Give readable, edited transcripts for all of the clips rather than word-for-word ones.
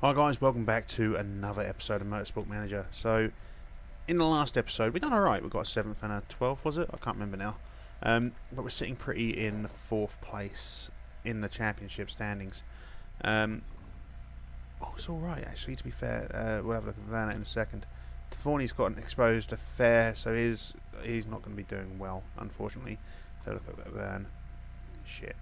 Hi guys, welcome back to another episode of Motorsport Manager. So, in the last episode, we've done alright. We got a 7th and a 12th, was it? I can't remember now. But we're sitting pretty in the 4th place in the championship standings. It's alright actually, to be fair. We'll have a look at that in a second. Taforni's got an exposed affair, so he's not going to be doing well, unfortunately. So look at that. Shit.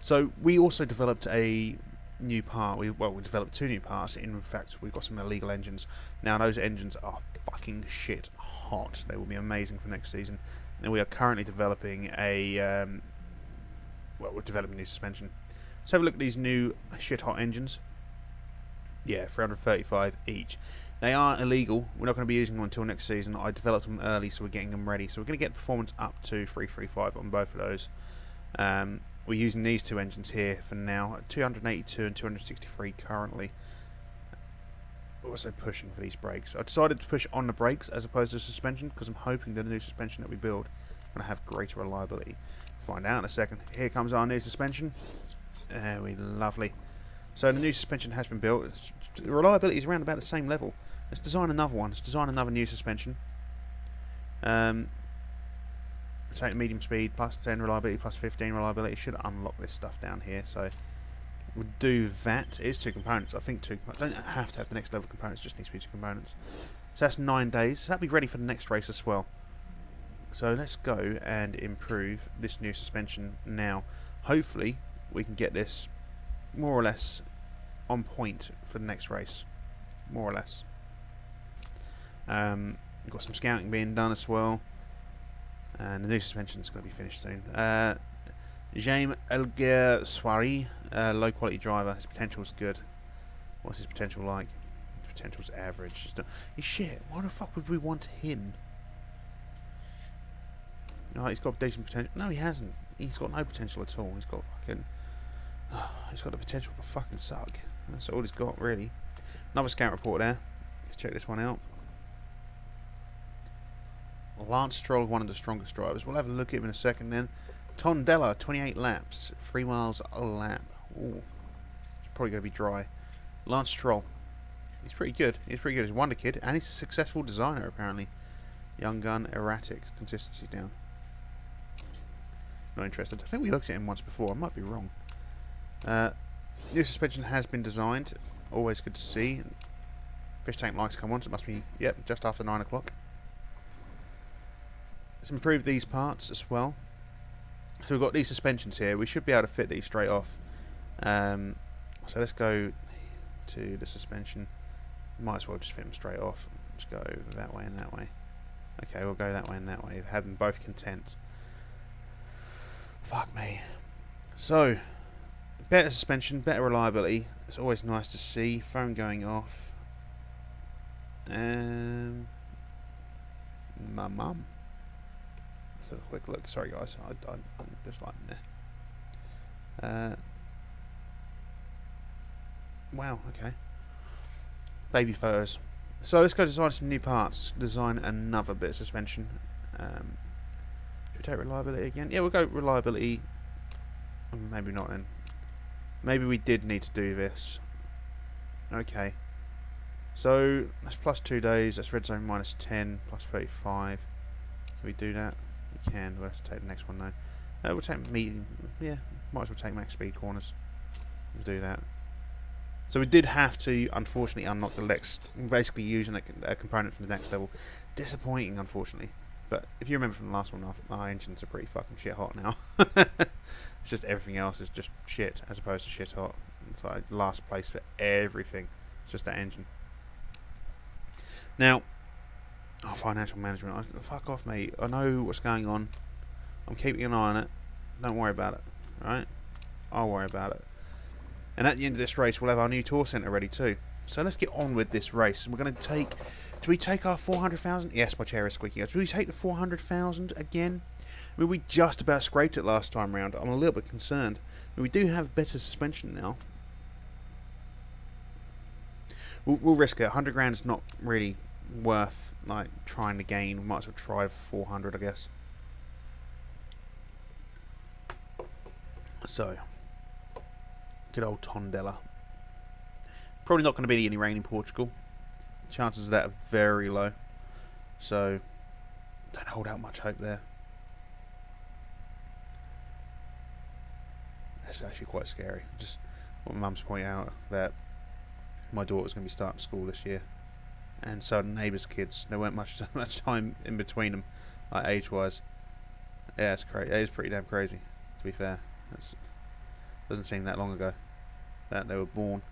So, we also developed a new part. We developed 2 new parts. In fact, we've got some illegal engines. Now those engines are fucking shit hot. They will be amazing for next season. And we are currently developing a we're developing new suspension. So have a look at these new shit hot engines. Yeah, 335 each. They are illegal. We're not going to be using them until next season. I developed them early, so we're getting them ready. So we're going to get performance up to 335 on both of those. We're using these 2 engines here for now, 282 and 263 currently. We're also pushing for these brakes. I decided to push on the brakes as opposed to suspension because I'm hoping that the new suspension that we build is going to have greater reliability. Find out in a second. Here comes our new suspension. There we lovely. So the new suspension has been built. The reliability is around about the same level. Let's design another one. Let's design another new suspension. Take medium speed, plus 10 reliability, plus 15 reliability. Should unlock this stuff down here, so we'll do that. It is 2 components. I think 2. Don't have to have the next level components, just needs to be 2 components. So that's 9 days. So that'll be ready for the next race as well. So let's go and improve this new suspension now. Hopefully we can get this more or less on point for the next race. More or less. We've got some scouting being done as well. And the new suspension is going to be finished soon. Jaime Elguer Soiree, low quality driver. His potential's good. What's his potential like? His potential's average. He's shit. Why the fuck would we want him? No, he's got decent potential. No, he hasn't. He's got no potential at all. He's got fucking. He's got the potential to fucking suck. That's all he's got, really. Another scout report there. Let's check this one out. Lance Stroll, one of the strongest drivers. We'll have a look at him in a second then. Tondela, 28 laps. 3 miles a lap. Ooh. It's probably going to be dry. Lance Stroll. He's pretty good. He's pretty good. He's a wonder kid. And he's a successful designer, apparently. Young gun, erratic. Consistency's down. Not interested. I think we looked at him once before. I might be wrong. New suspension has been designed. Always good to see. Fish tank lights come on, so it must be, yep, just after 9 o'clock. Let's improve these parts as well. So we've got these suspensions here. We should be able to fit these straight off. So let's go to the suspension. Might as well just fit them straight off. Let's go that way and that way. Okay, we'll go that way and that way. Have them both content. Fuck me. So, better suspension, better reliability. It's always nice to see. Phone going off. My mum. Let's have a quick look. Sorry guys, I'm just like wow, okay. Baby photos. So let's go design some new parts. Design another bit of suspension. Should we take reliability again? Yeah, we'll go reliability. Maybe not then. Maybe we did need to do this. Okay. So that's plus 2 days. That's red zone minus 10, plus 35. Can we do that? We can. We'll have to take the next one though. We'll take medium. Yeah, might as well take max speed corners. We'll do that. So we did have to, unfortunately, unlock the next. Basically, using a component from the next level. Disappointing, unfortunately. But if you remember from the last one, our engines are pretty fucking shit hot now. It's just everything else is just shit as opposed to shit hot. It's like last place for everything. It's just that engine. Now. Oh, financial management. Fuck off, mate. I know what's going on. I'm keeping an eye on it. Don't worry about it. Alright? I'll worry about it. And at the end of this race, we'll have our new tour centre ready too. So let's get on with this race. We're going to take... Do we take our 400,000? Yes, my chair is squeaking out. Do we take the 400,000 again? I mean, we just about scraped it last time round. I'm a little bit concerned. I mean, we do have better suspension now. We'll risk it. 100 grand is not really worth like trying to gain. We might as well try for 400, I guess. So, good old Tondela. Probably not going to be any rain in Portugal. Chances of that are very low. So, don't hold out much hope there. That's actually quite scary. Just what my mum's pointing out, that my daughter's going to be starting school this year. And so neighbours' kids, there weren't much time in between them, like age-wise. Yeah, it's crazy. It is pretty damn crazy, to be fair. It doesn't seem that long ago that they were born.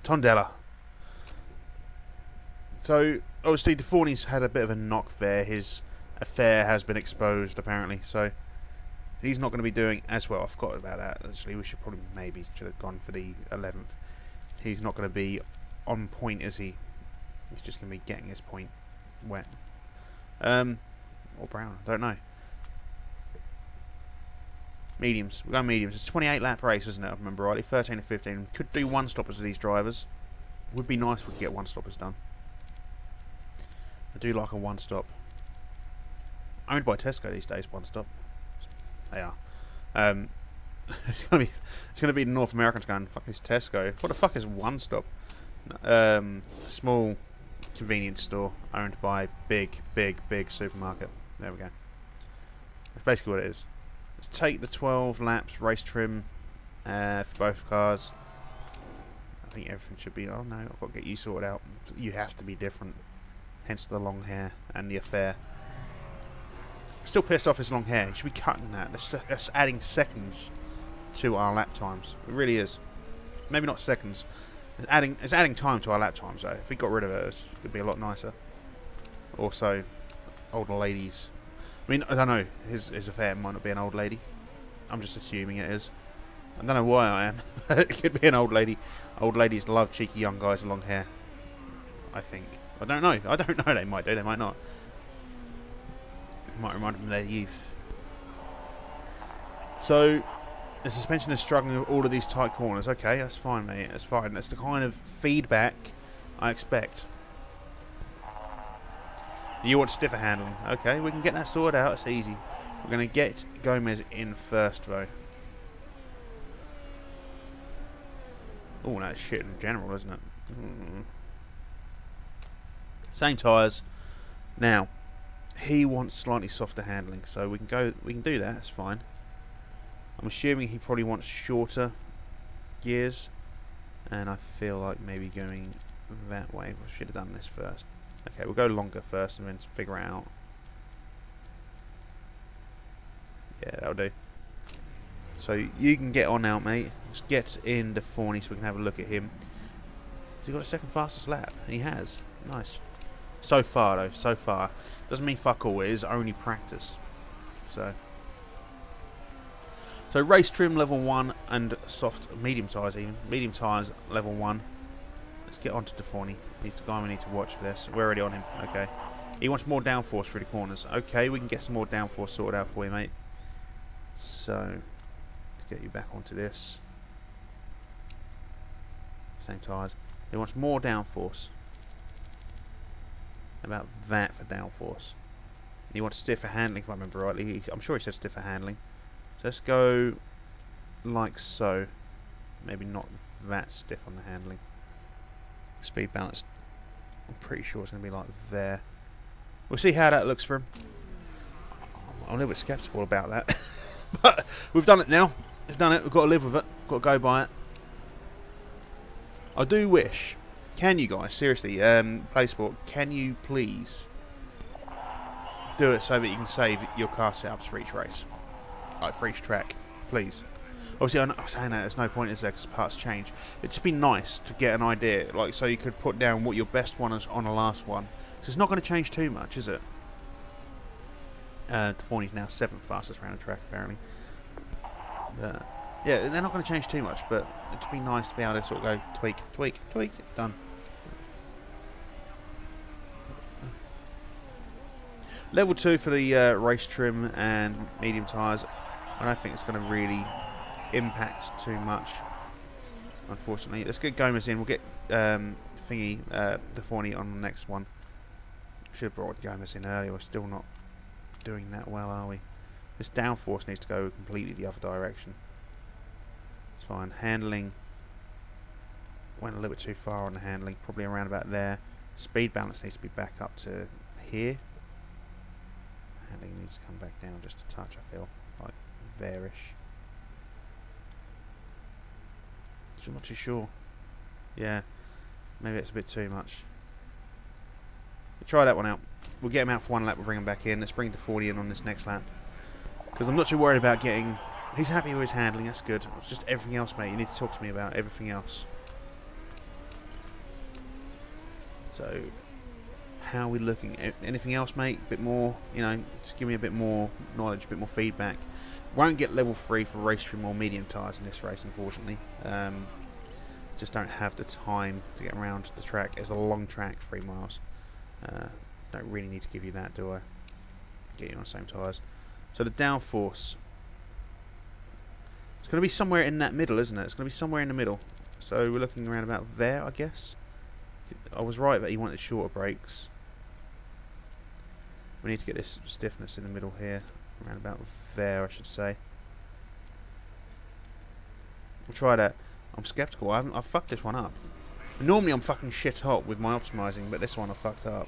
Tondela. So, obviously, DeForney's had a bit of a knock there. His affair has been exposed, apparently. So, he's not going to be doing as well. I forgot about that, actually. We should probably should have gone for the 11th. He's not going to be on point, is he? He's just going to be getting his point wet. Or brown, I don't know. Mediums. We're going mediums. It's a 28 lap race, isn't it? I remember rightly. 13 to 15. Could do one stoppers with these drivers. Would be nice if we could get one stoppers done. I do like a one stop. Owned by Tesco these days, one stop. They are. It's gonna be the North Americans going, fuck this Tesco. What the fuck is one stop? Small convenience store owned by big supermarket. There we go. That's basically what it is. Let's take the 12 laps race trim for both cars. I think everything should be. Oh no, I've got to get you sorted out. You have to be different. Hence the long hair and the affair. Still pissed off his long hair. He should be cutting that. That's adding seconds to our lap times. It really is. Maybe not seconds. It's adding time to our lap times though. If we got rid of it, it'd be a lot nicer. Also, older ladies. I mean, I don't know. His affair might not be an old lady. I'm just assuming it is. I don't know why I am. It could be an old lady. Old ladies love cheeky young guys with long hair. I think. I don't know. I don't know. They might do. They might not. It might remind them of their youth. So, the suspension is struggling with all of these tight corners. Okay, that's fine, mate. That's fine. That's the kind of feedback I expect. You want stiffer handling. Okay, we can get that sorted out. It's easy. We're going to get Gomez in first, though. Oh, that's shit in general, isn't it? Same tyres. Now, he wants slightly softer handling, so we can do that. That's fine. I'm assuming he probably wants shorter gears, and I feel like maybe going that way. We should have done this first. Okay, we'll go longer first and then figure it out. Yeah, that'll do. So you can get on out, mate. Just get in the Forney so we can have a look at him. Has he got a second fastest lap? He has. Nice. So far, though. So far. Doesn't mean fuck all. It is only practice. So race trim level 1 and soft, medium tyres even. Medium tyres level 1. Let's get on to DeForney. He's the guy we need to watch for this. We're already on him. Okay. He wants more downforce through the corners. Okay, we can get some more downforce sorted out for you, mate. So, let's get you back onto this. Same tyres. He wants more downforce. About that for downforce. He wants stiffer handling, if I remember rightly. I'm sure he said stiffer handling. So let's go like so. Maybe not that stiff on the handling. Speed balance, I'm pretty sure it's going to be like there. We'll see how that looks for him. I'm a little bit sceptical about that. But we've done it now. We've done it. We've got to live with it. Got to go by it. I do wish, can you guys, seriously, PlaySport, can you please do it so that you can save your car setups for each race? Like for each track, please. Obviously, I'm saying that there's no point is there because parts change. It'd just be nice to get an idea, like so you could put down what your best one is on the last one. Because it's not going to change too much, is it? DeForney's now 7th fastest around the track, apparently. Yeah, they're not going to change too much, but it'd be nice to be able to sort of go tweak, done. Level 2 for the race trim and medium tyres. I don't think it's going to really impact too much, unfortunately. Let's get Gomez in. We'll get DeForney on the next one. Should have brought Gomez in earlier. We're still not doing that well, are we? This downforce needs to go completely the other direction. It's fine. Handling went a little bit too far on the handling, probably around about there. Speed balance needs to be back up to here. Handling needs to come back down just a touch, I feel like there-ish. I'm not too sure. Yeah, maybe it's a bit too much. We'll try that one out. We'll get him out for one lap, we'll bring him back in. Let's bring Deforny in on this next lap. Because I'm not too worried about getting... He's happy with his handling, that's good. It's just everything else, mate. You need to talk to me about everything else. So, how are we looking? Anything else, mate? A bit more, you know, just give me a bit more knowledge, a bit more feedback. Won't get level 3 for race trim or medium tyres in this race, unfortunately. Just don't have the time to get around the track. It's a long track, 3 miles. Don't really need to give you that, do I? Get you on the same tyres. So the downforce. It's going to be somewhere in that middle, isn't it? It's going to be somewhere in the middle. So we're looking around about there, I guess. I was right that he wanted shorter brakes. We need to get this stiffness in the middle here. Around about there, I should say. We'll try that. I'm skeptical. I've fucked this one up. Normally I'm fucking shit hot with my optimizing, but this one I fucked up.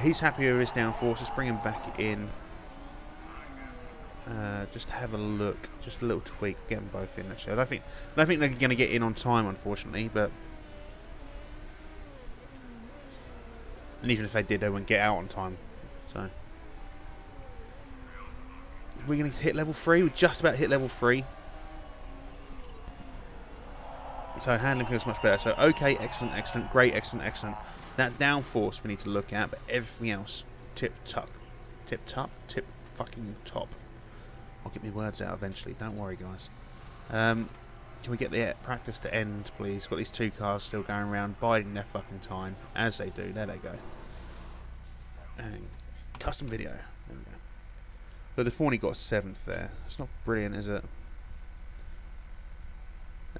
He's happy with his downforce. Let's bring him back in. Just have a look. Just a little tweak. Get them both in. Actually, I don't think they're going to get in on time, unfortunately. But and even if they did, they wouldn't get out on time. So we're going to hit level 3. We're just about to hit level 3. So handling feels much better. So okay, excellent, excellent, great, excellent, excellent. That downforce we need to look at, but everything else, tip top, tip top, tip fucking top. I'll get my words out eventually. Don't worry, guys. Can we get the practice to end, please? Got these 2 cars still going around, biding their fucking time, as they do. There they go. And custom video. There we go. So the Deforny got a 7th there. It's not brilliant, is it?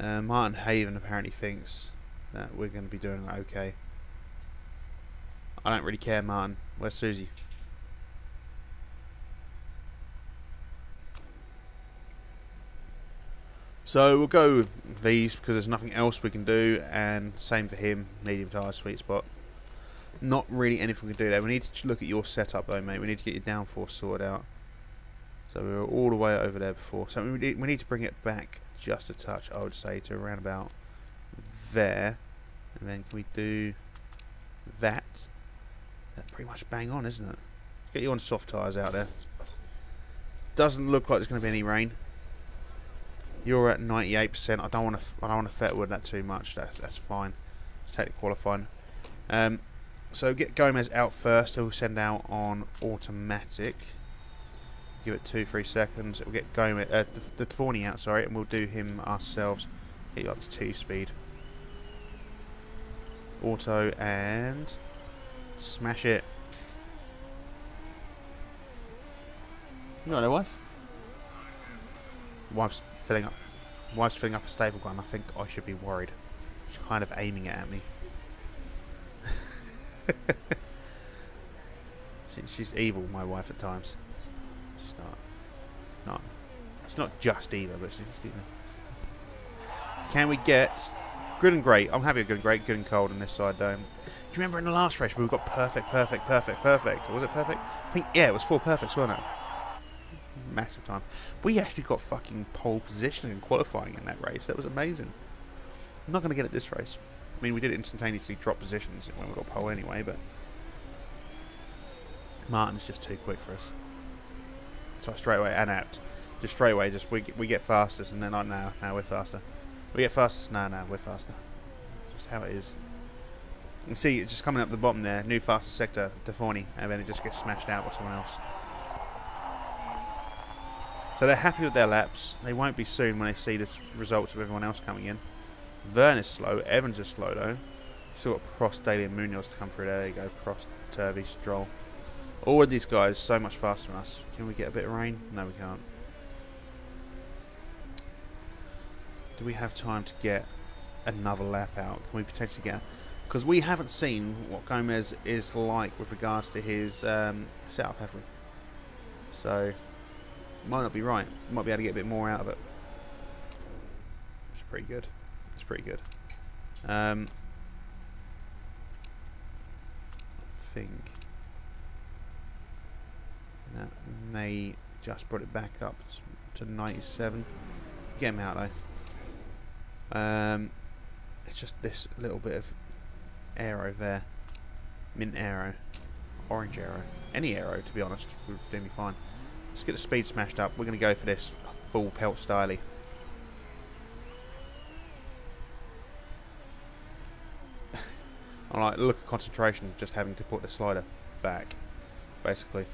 Martin Haven apparently thinks that we're going to be doing okay. I don't really care, Martin. Where's Susie? So we'll go with these because there's nothing else we can do, and same for him, medium tyre, sweet spot. Not really anything we can do there. We need to look at your setup though, mate. We need to get your downforce sorted out. So we were all the way over there before. So we need to bring it back just a touch, I would say, to around about there. And then can we do that? That's pretty much bang on, isn't it? Get you on soft tyres out there. Doesn't look like there's going to be any rain. You're at 98%. I don't want to fettle with that too much. That's fine. Let's take the qualifying. So get Gomez out first. He'll send out on automatic. Give it 2-3 seconds. We'll get Gomez, the Deforny out, sorry, and we'll do him ourselves. Get you up to 2 speed. Auto and smash it. You got no wife? Wife's filling up a stable gun. I think I should be worried. She's kind of aiming it at me. She's evil, my wife, at times. She's not. She's not just evil, but she's, you know. Can we get good and great? I'm happy with good and great, good and cold on this side, though. Do you remember in the last race where we got perfect? Or was it perfect? I think, yeah, it was 4 perfects, wasn't it? Massive time. We actually got fucking pole positioning and qualifying in that race. That was amazing. I'm not going to get it this race. I mean, we did instantaneously drop positions when we got pole anyway, but Martin's just too quick for us. So straight away and out. Just straight away, just we get fastest, and then like now we're faster. We get fastest, now we're faster. It's just how it is. You can see it's just coming up the bottom there. New fastest sector, Deforny, and then it just gets smashed out by someone else. So they're happy with their laps. They won't be soon when they see the results of everyone else coming in. Vern is slow. Evans is slow though. Still got Prost, Daly and Munoz to come through there. There you go. Prost, Turvey, Stroll. All of these guys so much faster than us. Can we get a bit of rain? No, we can't. Do we have time to get another lap out? Can we potentially get... Because we haven't seen what Gomez is like with regards to his setup, have we? So... Might not be right. Might be able to get a bit more out of it. It's pretty good. It's pretty good. I think that may just brought it back up to 97. Get him out though. It's just this little bit of aero there. Mint aero. Orange aero. Any aero, to be honest, would do me fine. Let's get the speed smashed up. We're going to go for this full pelt styly. I like the look of concentration just having to put the slider back, basically.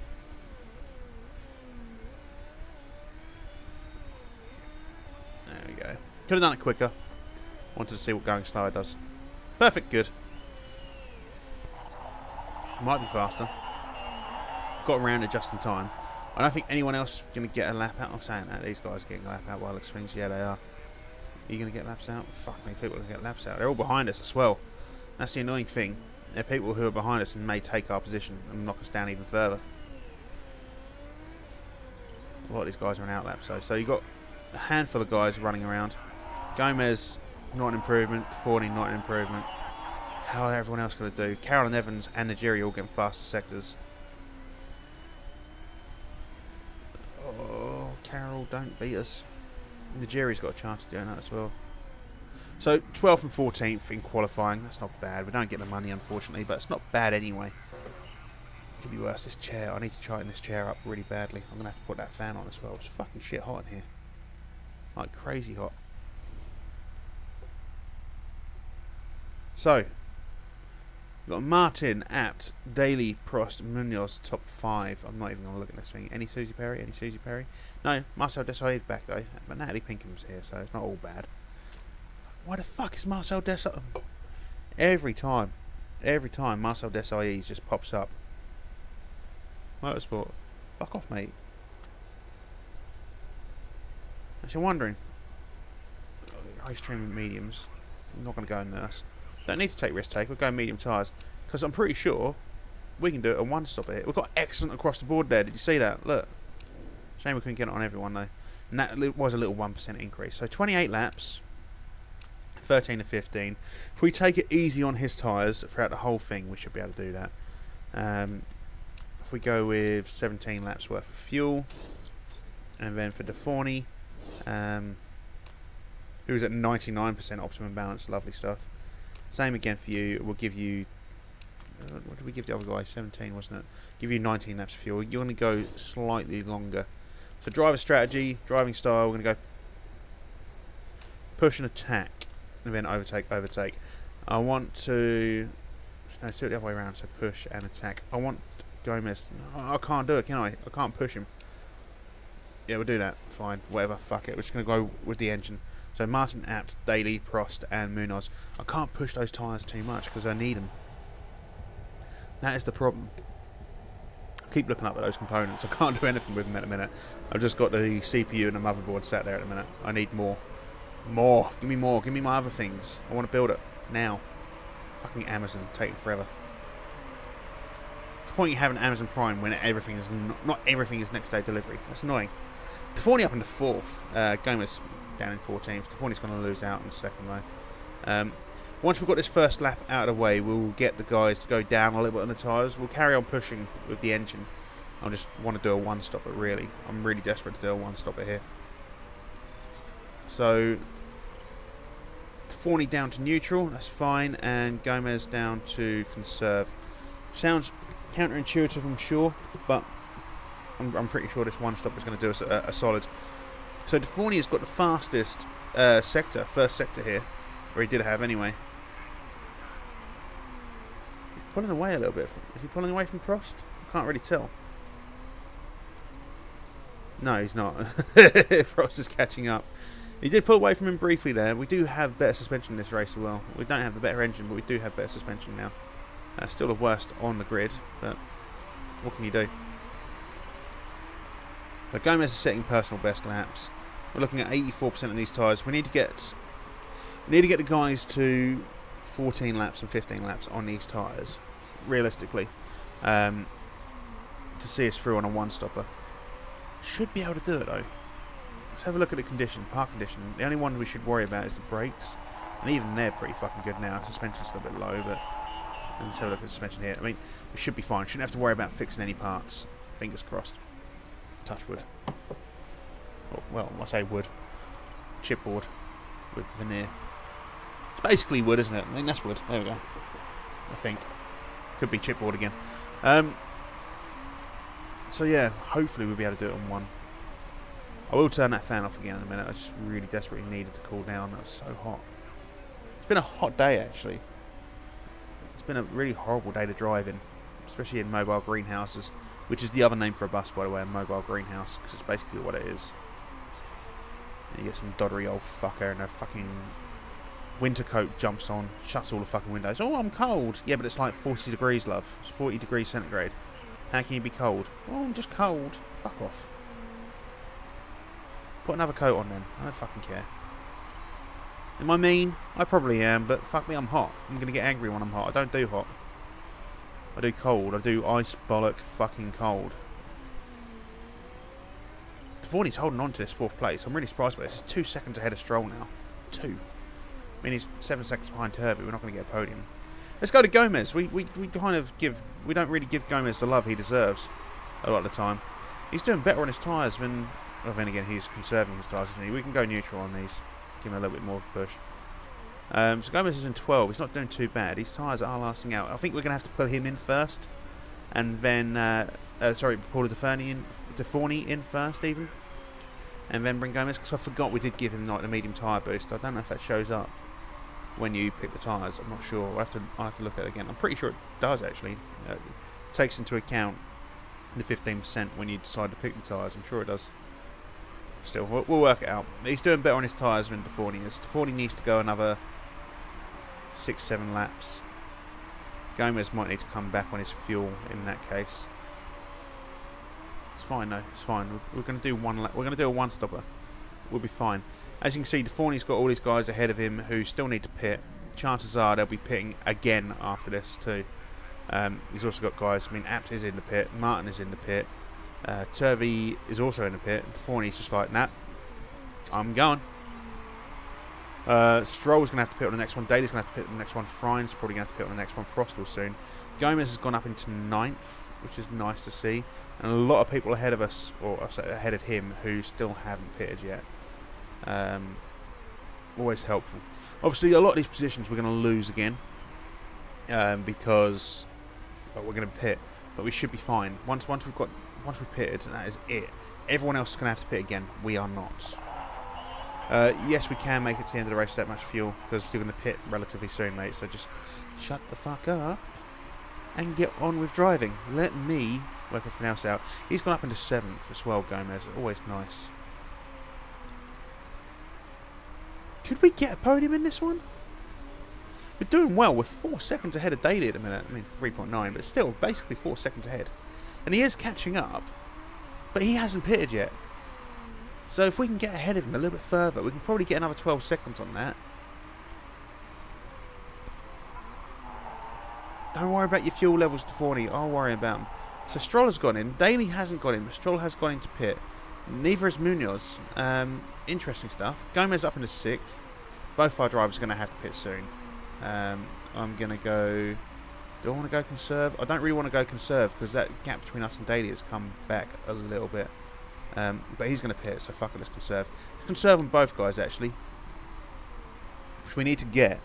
There we go. Could have done it quicker. Wanted to see what going slower does. Perfect, good. Might be faster. Got around it just in time. I don't think anyone else is going to get a lap out. I'm saying that. These guys are getting a lap out while it swings. Yeah, they are. Are you going to get laps out? Fuck me, people are going to get laps out. They're all behind us as well. That's the annoying thing. There are people who are behind us and may take our position and knock us down even further. A lot of these guys are on outlap, so you've got a handful of guys running around. Gomez, not an improvement. Forney, not an improvement. How are everyone else going to do? Carroll and Evans and Nigeria all getting faster sectors. Oh, Carroll, don't beat us. Nigeria's got a chance of doing that as well. So 12th and 14th in qualifying. That's not bad. We don't get the money, unfortunately, but it's not bad anyway. Could be worse. This chair. I need to tighten this chair up really badly. I'm going to have to put that fan on as well. It's fucking shit hot in here. Like crazy hot. So, we've got Martin, Apt, Daly, Prost, Munoz, top 5. I'm not even going to look at this thing. Any Susie Perry? Any Susie Perry? No, Marcel Desailly's back though. But Natalie Pinkham's here, so it's not all bad. Why the fuck is Marcel Desailly? Every time Marcel Desailly just pops up. Motorsport. Fuck off, mate. If you're wondering, ice trim mediums. I'm not going to go in nurse. Don't need to take risk take. We'll go medium tyres because I'm pretty sure we can do it at one stop here. We've got excellent across the board there. Did you see that? Look. Shame we couldn't get it on everyone though. And that was a little 1% increase. So 28 laps. 13 to 15. If we take it easy on his tyres throughout the whole thing, we should be able to do that. If we go with 17 laps worth of fuel, and then for Deforney, who's at 99% optimum balance, lovely stuff. Same again for you. We'll give you. What did we give the other guy? 17, wasn't it? Give you 19 laps of fuel. You're going to go slightly longer. So driver strategy, driving style. We're going to go push and attack. And then overtake. I want to... No, do it the other way around. So push and attack. I want Gomez... No, I can't do it, can I? I can't push him. Yeah, we'll do that. Fine. Whatever. Fuck it. We're just going to go with the engine. So Martin, Apt, Daly, Prost and Munoz. I can't push those tyres too much because I need them. That is the problem. I keep looking up at those components. I can't do anything with them at the minute. I've just got the CPU and the motherboard sat there at the minute. I need more. More. Give me more. Give me my other things. I want to build it. Now. Fucking Amazon. Taking forever. What's the point you having Amazon Prime when everything is not everything is next day delivery? That's annoying. Deforney up in the 4th. Gomez down in 14th. Deforney's going to lose out in the second though. Once we've got this first lap out of the way, we'll get the guys to go down a little bit on the tyres. We'll carry on pushing with the engine. I just want to do a one-stopper, really. I'm really desperate to do a one-stopper here. So, Forney down to neutral, that's fine, and Gomez down to conserve. Sounds counterintuitive, I'm sure, but I'm pretty sure this one stop is going to do us a solid. So Deforney has got the fastest first sector here, or he did have anyway. He's pulling away a little bit. Is he pulling away from Prost? I can't really tell. No, he's not. Prost is catching up. He did pull away from him briefly there. We do have better suspension in this race as well. We don't have the better engine, but we do have better suspension now. Still the worst on the grid, but what can you do? So Gomez is setting personal best laps. We're looking at 84% of these tyres. We need to get the guys to 14 laps and 15 laps on these tyres, realistically, to see us through on a one-stopper. Should be able to do it though. Let's have a look at the condition, park condition. The only one we should worry about is the brakes. And even they're pretty fucking good now. Suspension's a little bit low, but let's have a look at the suspension here. I mean, we should be fine. Shouldn't have to worry about fixing any parts. Fingers crossed. Touch wood. Oh, well, I say wood. Chipboard with veneer. It's basically wood, isn't it? I think that's wood. There we go. I think. Could be chipboard again. So yeah, hopefully we'll be able to do it on one. I will turn that fan off again in a minute. I just really desperately needed to cool down. It was so hot. It's been a hot day actually. It's been a really horrible day to drive in, especially in mobile greenhouses, which is the other name for a bus, by the way, a mobile greenhouse, because it's basically what it is. And you get some doddery old fucker and a fucking winter coat jumps on, shuts all the fucking windows. Oh, I'm cold. Yeah, but it's like 40 degrees, love. It's 40 degrees centigrade. How can you be cold? Oh, I'm just cold. Fuck off. Put another coat on then. I don't fucking care. Am I mean? I probably am, but fuck me, I'm hot. I'm going to get angry when I'm hot. I don't do hot. I do cold. I do ice bollock fucking cold. Tavorni's holding on to this 4th place. I'm really surprised by this. He's 2 seconds ahead of Stroll now. 2. I mean, he's 7 seconds behind Turvey. We're not going to get a podium. Let's go to Gomez. We kind of give... We don't really give Gomez the love he deserves a lot of the time. He's doing better on his tyres than... Well, then again, he's conserving his tyres, isn't he? We can go neutral on these. Give him a little bit more of a push. So Gomez is in 12. He's not doing too bad. His tyres are lasting out. I think we're going to have to put him in first. And then... Paul Deforney in first, even. And then bring Gomez. Because I forgot we did give him like the medium tyre boost. I don't know if that shows up when you pick the tyres. I'm not sure. I'll have to look at it again. I'm pretty sure it does, actually. It takes into account the 15% when you decide to pick the tyres. I'm sure it does. Still, we'll work it out. He's doing better on his tyres than Deforney is. Deforney needs to go another 6-7 laps. Gomez might need to come back on his fuel in that case. It's fine though. It's fine. We're going to do one lap. We're going to do a one-stopper. We'll be fine. As you can see, Deforney's got all these guys ahead of him who still need to pit. Chances are they'll be pitting again after this too. He's also got guys. I mean, Apt is in the pit. Martin is in the pit. Turvey is also in the pit. Deforney's just like, nah, I'm going. Stroll's going to have to pit on the next one. Daly's going to have to pit on the next one. Fryne's probably going to have to pit on the next one. Prost will soon. Gomez has gone up into 9th, which is nice to see. And a lot of people ahead of us, or ahead of him, who still haven't pitted yet. Always helpful. Obviously, a lot of these positions we're going to lose again. Because we're going to pit. But we should be fine. Once we've pitted, that is it. Everyone else is going to have to pit again. We are not. Yes, we can make it to the end of the race with that much fuel, because you're going to pit relatively soon, mate. So just shut the fuck up and get on with driving. Let me work everything else out. He's gone up into 7th as well, Gomez. Always nice. Could we get a podium in this one? We're doing well. We're 4 seconds ahead of Daly at the minute. I mean, 3.9, but still, basically 4 seconds ahead. And he is catching up, but he hasn't pitted yet. So if we can get ahead of him a little bit further, we can probably get another 12 seconds on that. Don't worry about your fuel levels, Deforney. I'll worry about them. So Stroll has gone in. Daly hasn't gone in, but Stroll has gone into pit. Neither has Munoz. Interesting stuff. Gomez up into 6th. Both our drivers are going to have to pit soon. I'm going to go... Do I want to go conserve? I don't really want to go conserve, because that gap between us and Daly has come back a little bit. But he's going to pit, so fuck it, let's conserve. Let's conserve on both guys, actually. Which we need to get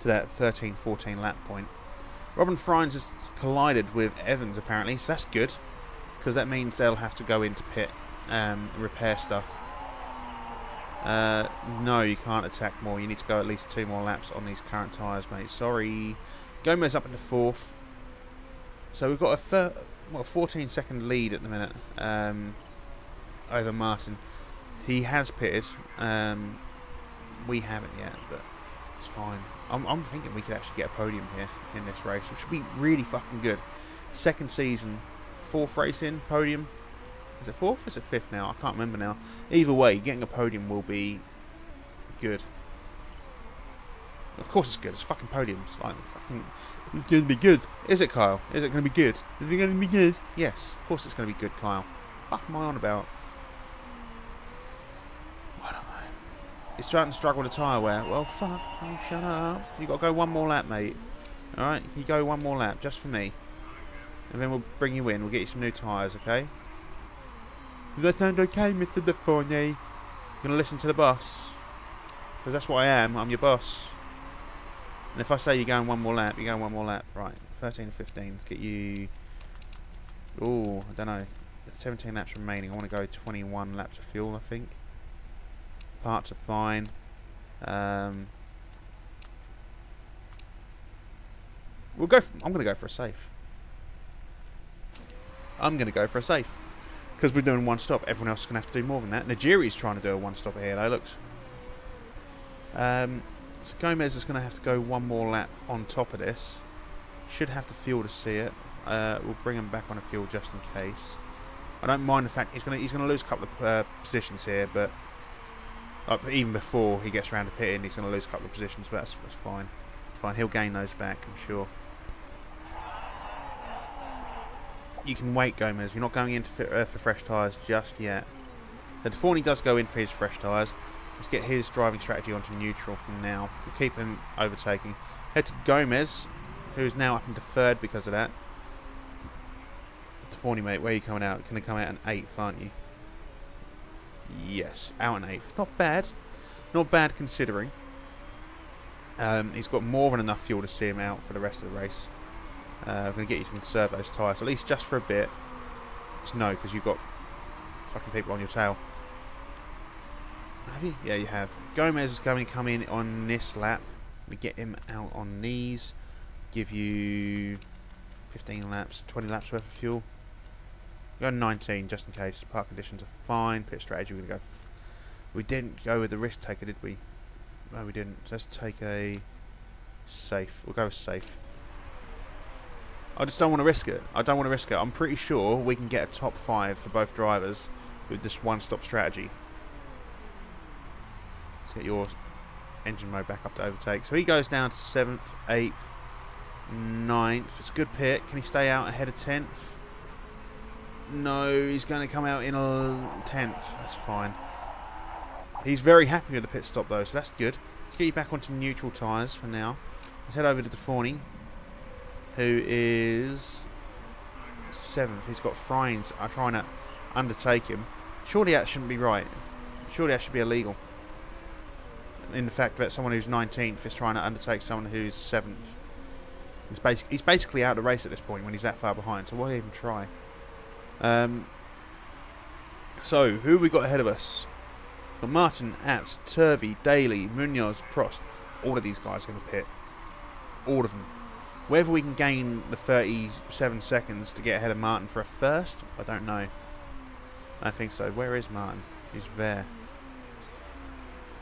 to that 13-14 lap point. Robin Frynes has collided with Evans, apparently, so that's good. Because that means they'll have to go into pit and repair stuff. No, you can't attack more. You need to go at least 2 more laps on these current tyres, mate. Sorry. Gomez up into 4th. So we've got a 14-second lead at the minute over Martin. He has pitted. We haven't yet, but it's fine. I'm thinking we could actually get a podium here in this race, which would be really fucking good. 2nd season, 4th race in, podium. Is it 4th? Is it 5th now? I can't remember now. Either way, getting a podium will be good. Of course it's good. It's fucking podiums. Like, fucking... It's going to be good. Is it, Kyle? Is it going to be good? Is it going to be good? Yes. Of course it's going to be good, Kyle. Fuck am I on about? He's starting to struggle with the tyre wear. Well, fuck. Oh, shut up. You got to go one more lap, mate. Alright, you go one more lap, just for me. And then we'll bring you in. We'll get you some new tyres, okay? Does that sound okay, Mr. Deforney? You're going to listen to the boss? Because that's what I am. I'm your boss. And if I say you're going one more lap, you're going one more lap. Right, 13 and 15. Let's get you... Ooh, I don't know. 17 laps remaining. I want to go 21 laps of fuel, I think. Parts are fine. We'll go. I'm going to go for a safe. I'm going to go for a safe because we're doing one stop. Everyone else is going to have to do more than that. Nigeri's trying to do a one stop here, though. Looks. So Gomez is going to have to go one more lap on top of this. Should have the fuel to see it. We'll bring him back on a fuel just in case. I don't mind the fact he's going to lose a couple of positions here, but even before he gets around to pitting, he's going to lose a couple of positions. But that's fine. Fine, he'll gain those back, I'm sure. You can wait, Gomez. You're not going in for fresh tyres just yet. The Deforney does go in for his fresh tyres. Let's get his driving strategy onto neutral from now. We'll keep him overtaking. Head to Gomez, who is now up into third because of that. Deforney, mate, where are you coming out? You're going to come out in 8th, aren't you? Yes, out in 8th. Not bad. Not bad considering. He's got more than enough fuel to see him out for the rest of the race. I'm going to get you to conserve those tyres, at least just for a bit. No, because you've got fucking people on your tail. Have you? Yeah, you have. Gomez is going to come in on this lap. We get him out on these. Give you 15 laps, 20 laps worth of fuel. Go 19 just in case. Park conditions are fine. Pit strategy, we're going to go. We didn't go with the risk taker, did we? No, we didn't. Let's take a safe. We'll go with safe. I just don't want to risk it. I don't want to risk it. I'm pretty sure we can get a top 5 for both drivers with this one-stop strategy. Let's get your engine mode back up to overtake. So he goes down to 7th, 8th, 9th. It's a good pit. Can he stay out ahead of 10th? No, he's going to come out in 10th. That's fine. He's very happy with the pit stop though, so that's good. Let's get you back onto neutral tyres for now. Let's head over to Deforney, who is 7th. He's got Friends are trying to undertake him. Surely that shouldn't be right. Surely that should be illegal. In the fact that someone who's 19th is trying to undertake someone who's 7th. He's basically out of the race at this point when he's that far behind, so why even try? So, who have we got ahead of us? Got Martin, Apps, Turvey, Daly, Munoz, Prost. All of these guys are going to pit. All of them. Whether we can gain the 37 seconds to get ahead of Martin for a first, I don't know. I think so. Where is Martin? He's there.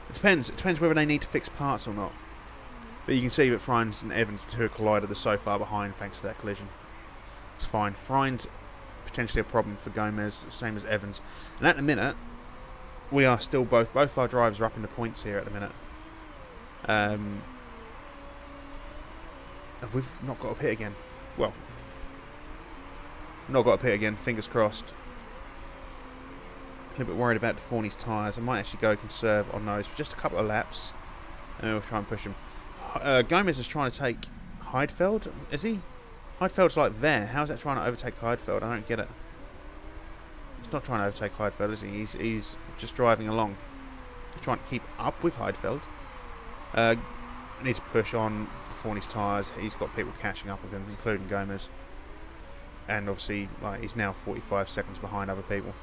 It depends. It depends whether they need to fix parts or not. But you can see that Friends and Evans, the two collided, are so far behind thanks to that collision. It's fine. Friends potentially a problem for Gomez, same as Evans. And at the minute, we are still both our drivers are up in the points here at the minute. We've not got a pit again. Well, not got a pit again. Fingers crossed. A little bit worried about Deforney's tyres. I might actually go conserve on those for just a couple of laps, and then we'll try and push him. Gomez is trying to take Heidfeld. Is he? Heidfeld's like there. How's that trying to overtake Heidfeld? I don't get it. He's not trying to overtake Heidfeld, is he? He's just driving along. He's trying to keep up with Heidfeld. Need to push on Deforney's tyres. He's got people catching up with him, including Gomez. And obviously, like, he's now 45 seconds behind other people.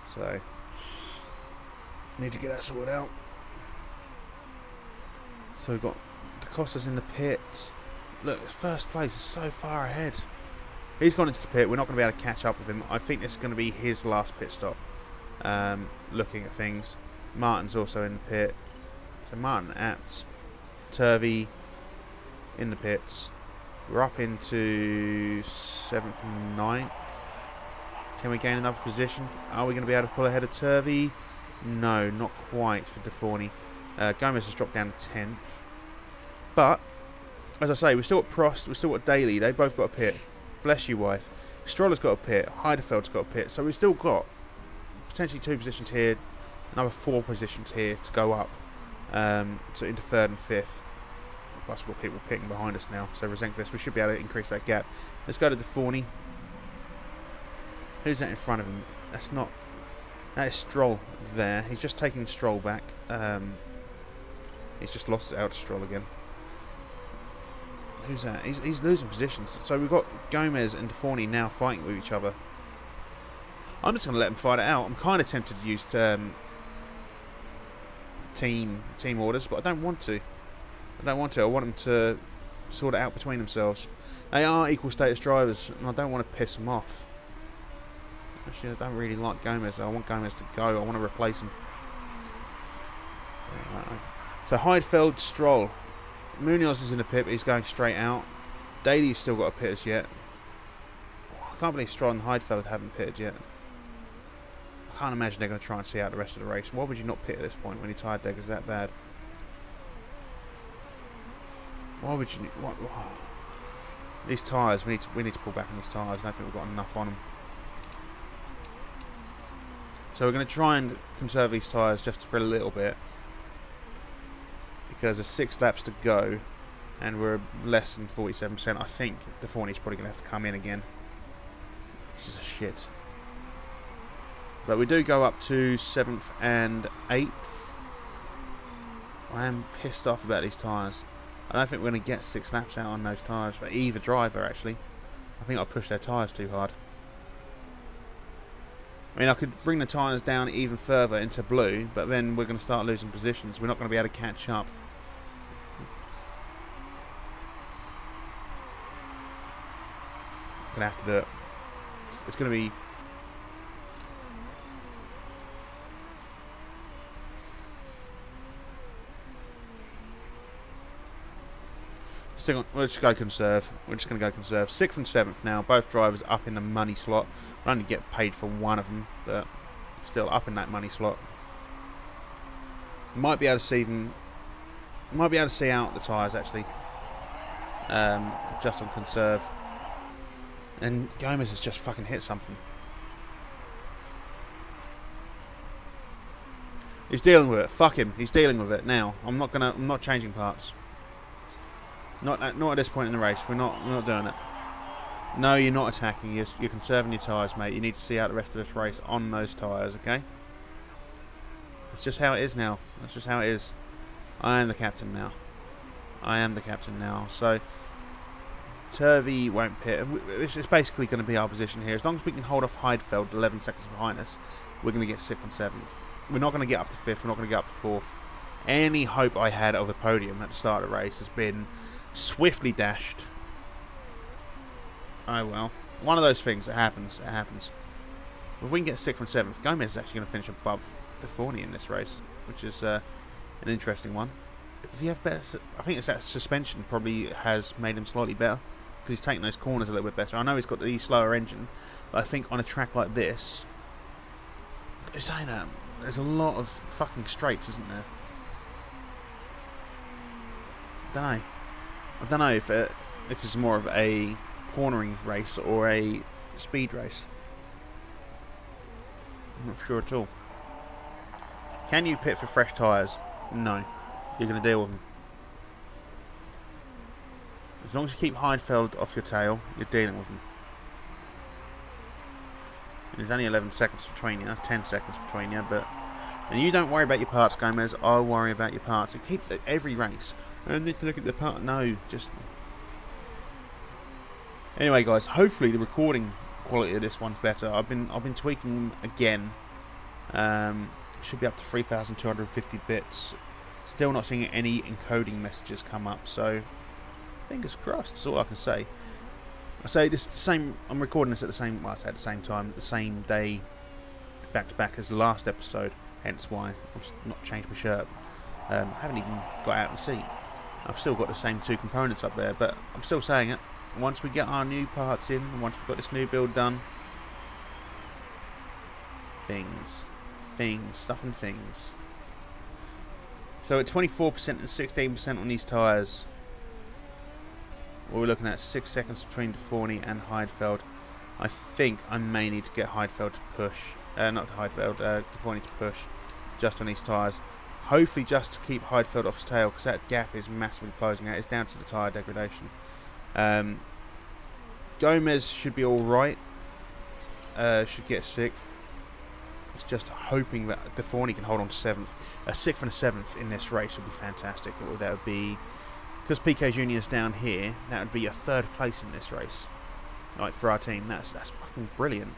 So, need to get that sorted out. So we've got DaCosta's in the pits. Look, first place is so far ahead. He's gone into the pit. We're not going to be able to catch up with him. I think this is going to be his last pit stop. Looking at things. Martin's also in the pit. So Martin, Apps, Turvey in the pits. We're up into 7th and 9th. Can we gain another position? Are we going to be able to pull ahead of Turvey? No, not quite for Deforney. Gomez has dropped down to 10th. But, as I say, we've still got Prost, we've still got Daly. They both got a pit. Bless you, wife. Stroller's got a pit. Heidefeld's got a pit. So we've still got potentially 2 positions here. another 4 positions here to go up, so into 3rd and 5th. Plus we've got people picking behind us now, so Resenquist, we should be able to increase that gap. Let's go to the Forney. Who's that in front of him? That is Stroll there. He's just taking Stroll back. He's just lost it out to Stroll again. Who's that? He's losing positions. So we've got Gomez and Forney now fighting with each other. I'm just going to let them fight it out. I'm kind of tempted to use team orders, but I don't want to. I want them to sort it out between themselves. They are equal status drivers, and I don't want to piss them off. Actually, I don't really like Gomez. I want Gomez to go. I want to replace him. So Heidfeld, Stroll. Munoz is in the pit, but he's going straight out. Daly's still got a pit as yet. I can't believe Stroll and Heidfeld haven't pitted yet. I can't imagine they're going to try and see out the rest of the race. Why would you not pit at this point when your tyre deck is that bad? Why would you? What? These tyres, we need to pull back on these tyres. I don't think we've got enough on them. So we're going to try and conserve these tyres just for a little bit, because there's 6 laps to go, and we're less than 47%. I think the Forney's probably going to have to come in again. This is a shit. But we do go up to 7th and 8th. I am pissed off about these tyres. I don't think we're going to get 6 laps out on those tyres for either driver, actually. I think I pushed their tyres too hard. I mean, I could bring the tyres down even further into blue, but then we're going to start losing positions. We're not going to be able to catch up. Going to have to do it. It's going to be... We'll just go conserve. We're just going to go conserve. 6th and 7th now. Both drivers up in the money slot. We'll only get paid for one of them, but still up in that money slot. Might be able to see them. Might be able to see out the tyres actually. Just on conserve. And Gomez has just fucking hit something. He's dealing with it. Fuck him. He's dealing with it now. I'm not changing parts. Not at this point in the race. We're not doing it. No, you're not attacking. You're conserving your tyres, mate. You need to see out the rest of this race on those tyres, okay? It's just how it is now. That's just how it is. I am the captain now. So Turvey won't pit. It's basically going to be our position here. As long as we can hold off Heidfeld 11 seconds behind us, we're going to get 6th and 7th. We're not going to get up to 5th. We're not going to get up to 4th. Any hope I had of a podium at the start of the race has been swiftly dashed. Oh well. One of those things. It happens. If we can get 6th and 7th, Gomez is actually going to finish above the Forney in this race, which is an interesting one. Does he have better? I think it's that suspension probably has made him slightly better, because he's taking those corners a little bit better. I know he's got the slower engine, but I think on a track like this, saying that, there's a lot of fucking straights, isn't there? I don't know if this is more of a cornering race or a speed race. I'm not sure at all. Can you pit for fresh tyres? No. You're going to deal with them. As long as you keep Heidfeld off your tail, you're dealing with them. And there's only 11 seconds between you. That's 10 seconds between you. And you don't worry about your parts, Gomez. I'll worry about your parts. And keep every race. I don't need to look at the part. No, just... Anyway, guys, hopefully the recording quality of this one's better. I've been tweaking again. Should be up to 3,250 bits. Still not seeing any encoding messages come up, so fingers crossed. That's all I can say. I say this same. I'm recording this at the same. Well, I say at the same time, the same day, back to back as the last episode. Hence why I've not changed my shirt. I haven't even got out of the seat. I've still got the same 2 components up there, but I'm still saying it. Once we get our new parts in, and once we've got this new build done, stuff and things. So at 24% and 16% on these tyres, we're looking at 6 seconds between Forney and Heidfeld. I think I may need to get Heidfeld to push. Not Heidfeld, Forney to push. just on these tyres. Hopefully just to keep Heidfeld off his tail, because that gap is massively closing out. It's down to the tyre degradation. Gomez should be alright. Should get 6th. It's just hoping that Deforney can hold on to 7th. A 6th and a 7th in this race would be fantastic. That would be, because PK Jr.'s down here, that would be a 3rd place in this race. Like, for our team, that's fucking brilliant.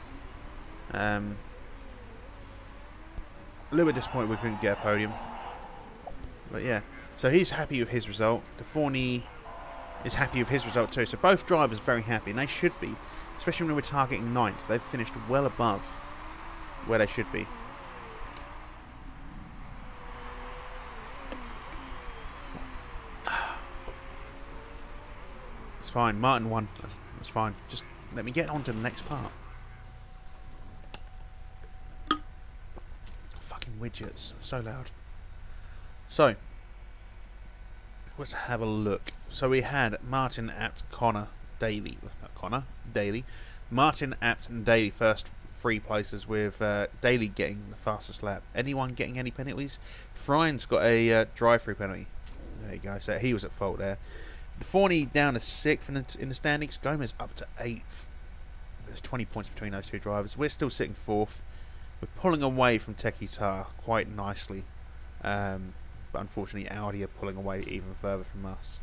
A little bit disappointed we couldn't get a podium. But yeah, so he's happy with his result. Deforney is happy with his result too. So both drivers are very happy, and they should be. Especially when we're targeting 9th. They've finished well above where they should be. It's fine. Martin won. That's fine. Just let me get on to the next part. Fucking widgets. So loud. So, let's have a look. So we had Martin, Apt, Connor, Daly. Not Connor, Daly. Martin, Apt and Daly first 3 places, with Daly getting the fastest lap. Anyone getting any penalties? Fryan's got a drive-through penalty. There you go. So he was at fault there. Deforney down to 6th in the standings. Gomez up to 8th. There's 20 points between those 2 drivers. We're still sitting 4th. We're pulling away from Tekitar quite nicely. But unfortunately Audi are pulling away even further from us.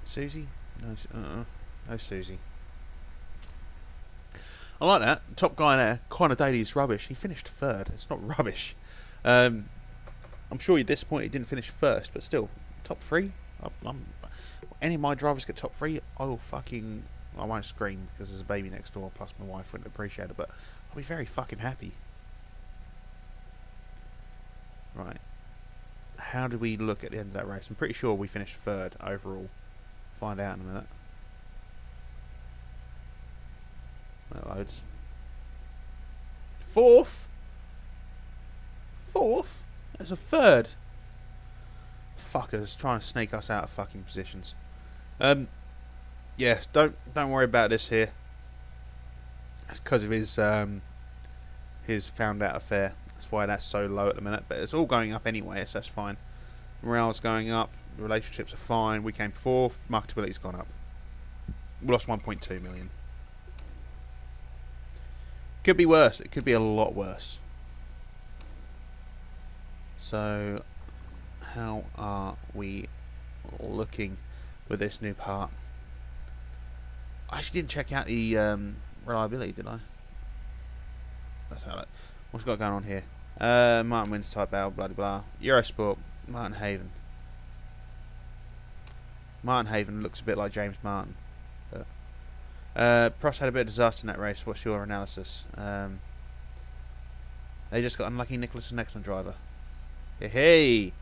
Susie? No, no Susie. I like that. Top guy there. Connor Daly is rubbish. He finished 3rd. It's not rubbish. I'm sure you're disappointed he didn't finish 1st, but still, top 3? Any of my drivers get top 3, I won't scream because there's a baby next door, plus my wife wouldn't appreciate it, but I'll be very fucking happy. Right. How do we look at the end of that race? I'm pretty sure we finished 3rd overall. Find out in a minute. That loads. 4th? 4th? There's a 3rd. Fuckers trying to snake us out of fucking positions. Yeah, don't worry about this here. That's because of his found out affair. That's why that's so low at the minute. But it's all going up anyway, so that's fine. Morale's going up. Relationships are fine. We came 4th. Marketability's gone up. We lost 1.2 million. Could be worse. It could be a lot worse. So, how are we looking with this new part? I actually didn't check out the reliability, did I? Let's have it. What's got going on here? Martin wins type L, blah blah. Eurosport, Martin Haven. Martin Haven looks a bit like James Martin. But, Prost had a bit of disaster in that race. What's your analysis? They just got unlucky. Nicholas is an excellent driver. Hey!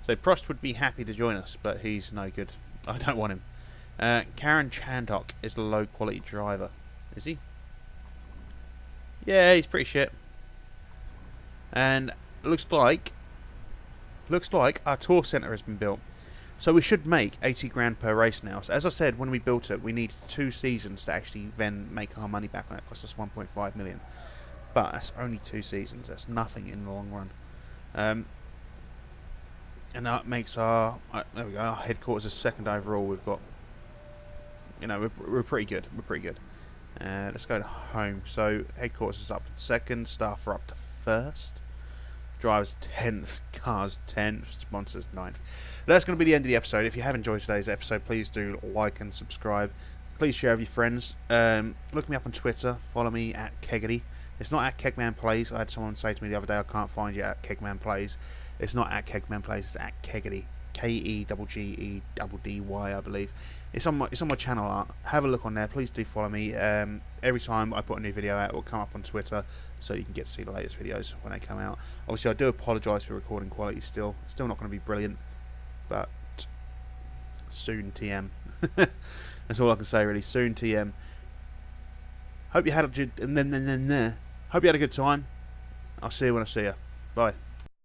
So Prost would be happy to join us, but he's no good. I don't want him. Karen Chandok is the low quality driver. Is he? Yeah, he's pretty shit. And looks like our tour centre has been built. So we should make 80 grand per race now. So as I said, when we built it, we need 2 seasons to actually then make our money back on it. It cost us 1.5 million. But that's only 2 seasons. That's nothing in the long run. And that makes our there we go. Our headquarters is 2nd overall. We've got, we're pretty good. We're pretty good. Let's go to home. So headquarters is up 2nd. Staff are up to 1st. Drivers 10th. Cars 10th. Sponsors 9th. That's going to be the end of the episode. If you have enjoyed today's episode, please do like and subscribe. Please share with your friends. Look me up on Twitter. Follow me at Keggedy. It's not at Kegman Plays. I had someone say to me the other day, I can't find you at Kegman Plays. It's not at Kegman Plays. It's at Keggedy. Keggedy, I believe. It's on my channel art. Have a look on there. Please do follow me. Every time I put a new video out, it will come up on Twitter, so you can get to see the latest videos when they come out. Obviously, I do apologise for recording quality. Still not going to be brilliant, but soon TM. That's all I can say really. Soon TM. Hope you had a good time. I'll see you when I see you. Bye.